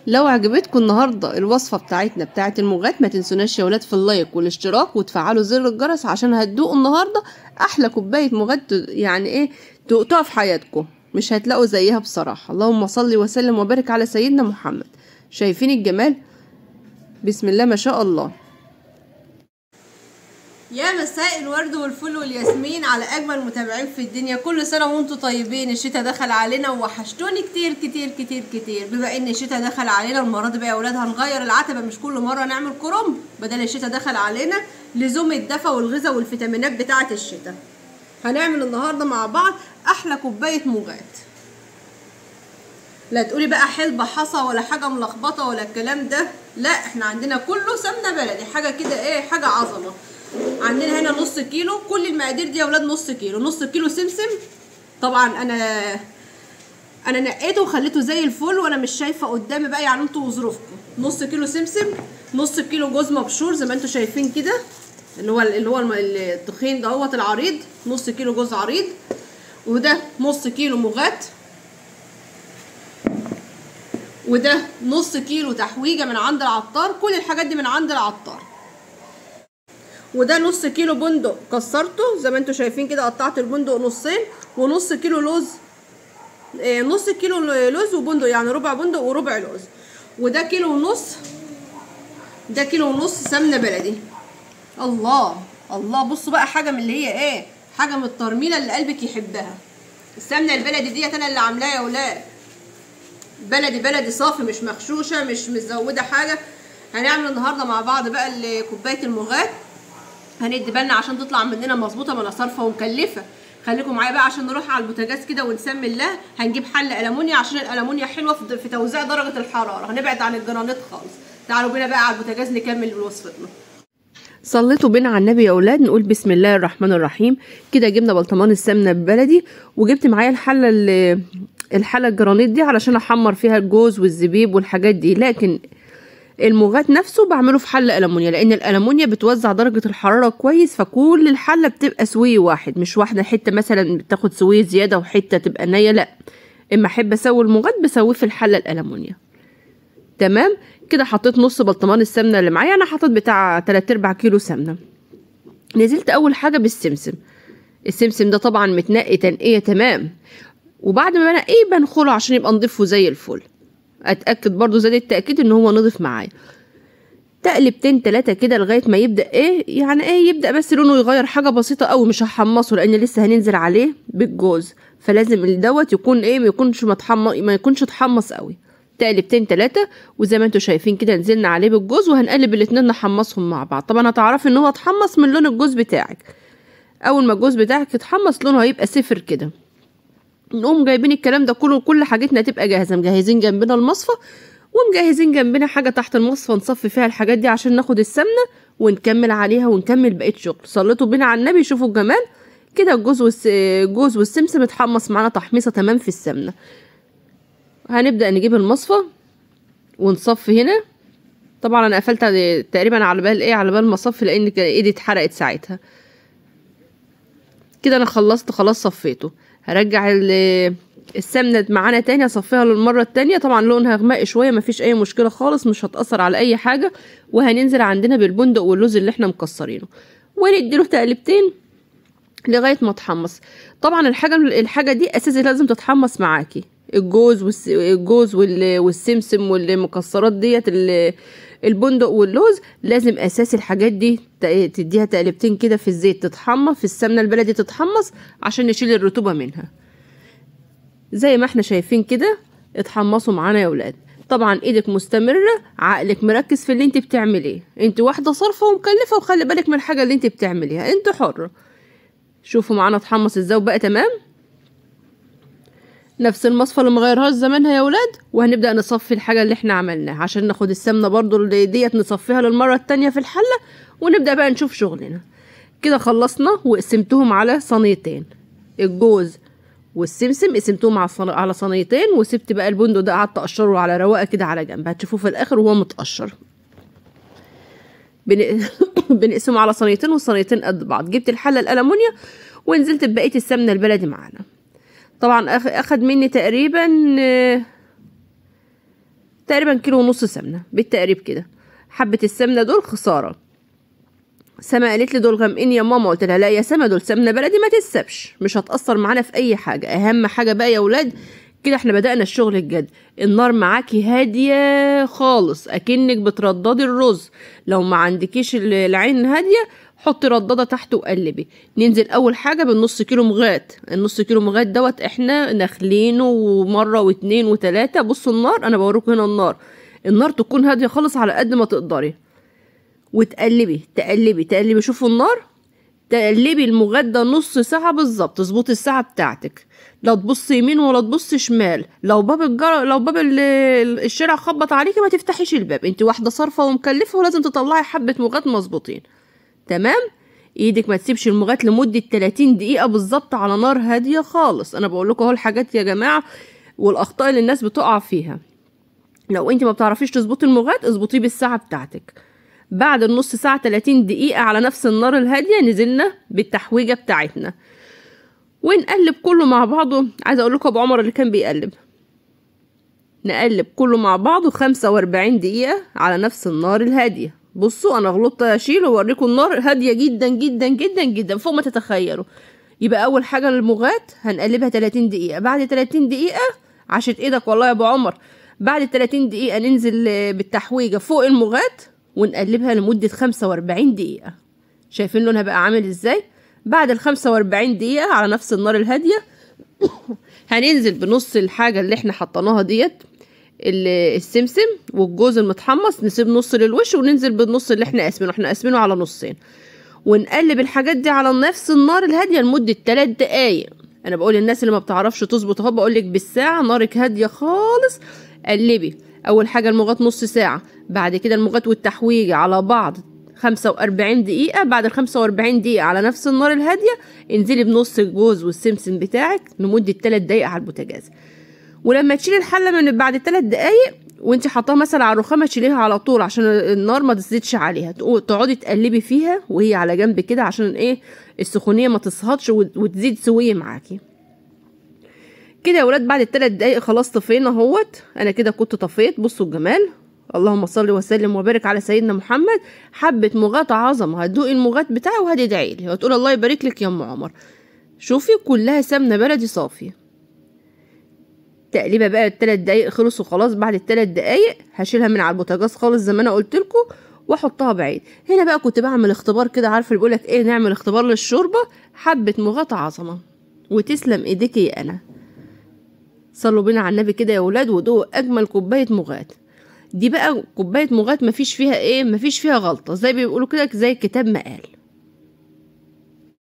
لو عجبتكم النهارده الوصفه بتاعتنا بتاعت المغات، ما تنسوناش يا ولاد في اللايك والاشتراك وتفعلوا زر الجرس عشان هتدوقوا النهارده احلى كوبايه مغات يعني ايه تقطعوا في حياتكم، مش هتلاقوا زيها بصراحه. اللهم صل وسلم وبارك على سيدنا محمد. شايفين الجمال؟ بسم الله ما شاء الله. يا مساء الورد والفل والياسمين على اجمل متابعين في الدنيا. كل سنه وانتم طيبين. الشتاء دخل علينا ووحشتوني كتير كتير كتير كتير. بما ان الشتاء دخل علينا المره دي بقى يا اولاد هنغير العتبه، مش كل مره نعمل كرنب. بدل الشتاء دخل علينا لزوم الدفا والغذاء والفيتامينات بتاعه الشتاء، هنعمل النهارده مع بعض احلى كوبايه مغات. لا تقولي بقى حلبة حصى ولا حاجه ملخبطه ولا الكلام ده، لا احنا عندنا كله سمنه بلدي، حاجه كده ايه، حاجه عظمه. عندنا هنا نص كيلو، كل المقادير دي يا ولاد نص كيلو. نص كيلو سمسم، طبعا انا نقيته وخليته زي الفل وانا مش شايفه قدامي بقى، يعني انتوا وظروفكم. نص كيلو سمسم، نص كيلو جوز مبشور زي ما انتوا شايفين كده، اللي هو التخين دوت العريض، نص كيلو جوز عريض. وده نص كيلو مغات، وده نص كيلو تحويجه من عند العطار. كل الحاجات دي من عند العطار. وده نص كيلو بندق كسرته زي ما انتوا شايفين كده، قطعت البندق نصين. ونص كيلو لوز، نص كيلو لوز وبندق، يعني ربع بندق وربع لوز. وده كيلو ونص، ده كيلو ونص سمنه بلدي. الله الله، بصوا بقى حاجه من اللي هي ايه، حاجه من الترميله اللي قلبك يحبها. السمنه البلدي ديت انا اللي عاملاها يا ولاد، بلدي بلدي صافي، مش مغشوشه، مش مزوده حاجه. هنعمل النهارده مع بعض بقى كوبايه المغات، هندي بالنا عشان تطلع مننا مظبوطه، ما انا صارفه ومكلفه. خليكم معايا بقى عشان نروح على البوتاجاز كده ونسمي الله. هنجيب حله ألمونيا عشان الألمونيا حلوه في توزيع درجه الحراره، هنبعد عن الجرانيت خالص. تعالوا بينا بقى على البوتاجاز نكمل وصفتنا. صليتوا بينا على النبي يا اولاد، نقول بسم الله الرحمن الرحيم. كده جبنا برطمان السمنه البلدي، وجبت معايا الحله الجرانيت دي علشان احمر فيها الجوز والزبيب والحاجات دي. لكن المغات نفسه بعمله في حله ألمونيا، لان الألمونيا بتوزع درجه الحراره كويس، فكل الحله بتبقى سوي واحد، مش واحده حته مثلا بتاخد سويه زياده وحته تبقى نيه، لا. اما احب اسوي المغات بسويه في الحله الألمونيا. تمام كده. حطيت نص برطمان السمنه اللي معايا، انا حطيت بتاع 3/4 كيلو سمنه. نزلت اول حاجه بالسمسم. السمسم ده طبعا متنقي تنقيه تمام، وبعد ما بنقيه بنخله عشان يبقى نضيفه زي الفل. اتاكد برضو زاد التاكيد ان هو نضيف معايا. تقلبتين 3 كده لغايه ما يبدا ايه، يعني ايه، يبدا بس لونه يغير حاجه بسيطه قوي. مش هحمصه لان لسه هننزل عليه بالجوز، فلازم دوت يكون ايه، ما يكونش اتحمص قوي. تقلبتين 3 وزي ما انتوا شايفين كده نزلنا عليه بالجوز، وهنقلب الاتنين نحمصهم مع بعض. طبعا هتعرفي ان هو اتحمص من لون الجوز بتاعك. اول ما الجوز بتاعك يتحمص لونه هيبقى صفر كده. نقوم جايبين الكلام ده كله، كل حاجتنا تبقى جاهزه. مجهزين جنبنا المصفى، ومجهزين جنبنا حاجه تحت المصفى نصفي فيها الحاجات دي عشان ناخد السمنه ونكمل عليها ونكمل بقيه شغل. صليتوا بينا على النبي. شوفوا الجمال كده، الجوز والسمسم اتحمص معانا تحميصه تمام في السمنه. هنبدا نجيب المصفى ونصفي هنا. طبعا انا قفلت تقريبا على بال ما اصفي، لان ايدي اتحرقت ساعتها. كده انا خلصت خلاص، صفيته. هرجع السمنه معانا تاني، اصفيها للمره التانيه. طبعا لونها غماء شويه، مفيش اي مشكله خالص، مش هتاثر على اي حاجه. وهننزل عندنا بالبندق واللوز اللي احنا مكسرينه، ونديله تقلبتين لغايه ما تحمص. طبعا الحاجه دي اساسي لازم تتحمص معاكي. الجوز والسمسم والمكسرات ديت، البندق واللوز لازم اساسي. الحاجات دي تديها تقلبتين كده في الزيت تتحمص، في السمنه البلدي تتحمص عشان نشيل الرطوبه منها. زي ما احنا شايفين كده اتحمصوا معانا يا ولاد. طبعا ايدك مستمره، عقلك مركز في اللي انت بتعمليه. انت واحده صارفه ومكلفه، وخلي بالك من الحاجه اللي انت بتعمليها، انت حره. شوفوا معانا اتحمص ازاي وبقى تمام. نفس المصفى اللي مغيرهاش زمانها يا ولاد، وهنبدا نصفي الحاجه اللي احنا عملناها عشان ناخد السمنه برضو اللي ديت نصفيها للمره التانيه في الحله، ونبدا بقى نشوف شغلنا. كده خلصنا وقسمتهم على صينيتين. الجوز والسمسم قسمتهم على صينيتين، وسبت بقى البندق ده قعدت اقشره على رواقه كده على جنب. هتشوفوه في الاخر وهو متقشر. بنقسمه على صينيتين، والصينيتين قد بعض. جبت الحله الألمونيا ونزلت ببقيه السمنه البلدي معانا. طبعا اخد مني تقريبا تقريبا كيلو ونص سمنه بالتقريب كده. حبه السمنه دول خساره. سما قالت لي دول غامقين يا ماما، قلت لها لا يا سما دول سمنه بلدي ما تتسبش، مش هتاثر معانا في اي حاجه. اهم حاجه بقى يا ولاد كده احنا بدأنا الشغل الجد. النار معاكي هاديه خالص اكنك بترددي الرز. لو ما عندكيش العين هاديه حطي رداده تحت وقلبي. ننزل اول حاجه بالنص كيلو مغات. النص كيلو مغات دوت احنا نخلينه مره واتنين وتلاته. بصوا النار انا بوريكم هنا النار تكون هاديه خالص على قد ما تقدري، وتقلبي تقلبي تقلبي. شوفوا النار، تقلبي المغات ده نص ساعه بالظبط. اظبطي الساعه بتاعتك، لا تبص يمين ولا تبص شمال. لو باب الشارع خبط عليكي ما تفتحيش الباب. انت واحده صارفه ومكلفه ولازم تطلعي حبه مغات مظبوطين. تمام. ايدك ما تسيبش المغات لمده 30 دقيقه بالظبط على نار هاديه خالص. انا بقول لكم اهو الحاجات يا جماعه والاخطاء اللي الناس بتقع فيها. لو انت ما بتعرفيش تظبطي المغات اظبطيه بالساعه بتاعتك. بعد النص ساعه 30 دقيقه على نفس النار الهاديه نزلنا بالتحويجه بتاعتنا ونقلب كله مع بعضه. عايزه اقول لكم ابو عمر اللي كان بيقلب. نقلب كله مع بعضه 45 دقيقه على نفس النار الهاديه. بصوا انا غلطت اشيل واوريكم النار هاديه جدا جدا جدا جدا فوق ما تتخيلوا. يبقى اول حاجه المغات هنقلبها 30 دقيقه. بعد 30 دقيقه عشت ايدك والله يا ابو عمر. بعد 30 دقيقه ننزل بالتحويجه فوق المغات ونقلبها لمده 45 دقيقه. شايفين لونها بقى عامل ازاي؟ بعد ال 45 دقيقه على نفس النار الهاديه هننزل بنص الحاجه اللي احنا حطيناها ديت، السمسم والجوز المتحمص. نسيب نص للوش وننزل بالنص اللي احنا قاسمينه على نصين، ونقلب الحاجات دي على نفس النار الهاديه لمده 3 دقايق. انا بقول للناس اللي ما بتعرفش تظبط اهو بقول لك بالساعه نارك هاديه خالص. قلبي اول حاجه المغات نص ساعه، بعد كده المغات والتحويجه على بعض 45 دقيقه. بعد ال 45 دقيقه على نفس النار الهاديه انزلي بنص الجوز والسمسم بتاعك لمده 3 دقايق على البوتاجاز. ولما تشيلي الحله من بعد 3 دقايق وانت حطاها مثلا على الرخامه تشيليها على طول عشان النار ما تزيدش عليها. تقعدي تقلبي فيها وهي على جنب كده عشان ايه السخونيه ما تصهدش وتزيد سويه معاكي كده يا ولاد. بعد ال3 دقايق خلاص طفينا اهوت. انا كده كنت طفيت. بصوا الجمال. اللهم صل وسلم وبارك على سيدنا محمد. حبه مغات عظمه. هتدوقي المغات بتاعي وهتدعي لي وتقول الله يبارك لك يا ام عمر. شوفي كلها سمنه بلدي صافي. تقليبه بقى ال3 دقايق خلصوا خلاص. بعد ال3 دقايق هشيلها من على البوتاجاز خالص زي ما انا قلت لكم واحطها بعيد. هنا بقى كنت بعمل اختبار كده. عارفه اللي بيقولك ايه؟ نعمل اختبار للشوربه. حبه مغات عظمه وتسلم ايديكي يا انا. صلوا بينا على النبي كده يا ولاد ودوقوا اجمل كوبايه مغات. دي بقى كوبايه مغات مفيش فيها ايه، مفيش فيها غلطه زي بيقولوا كده زي الكتاب ما قال.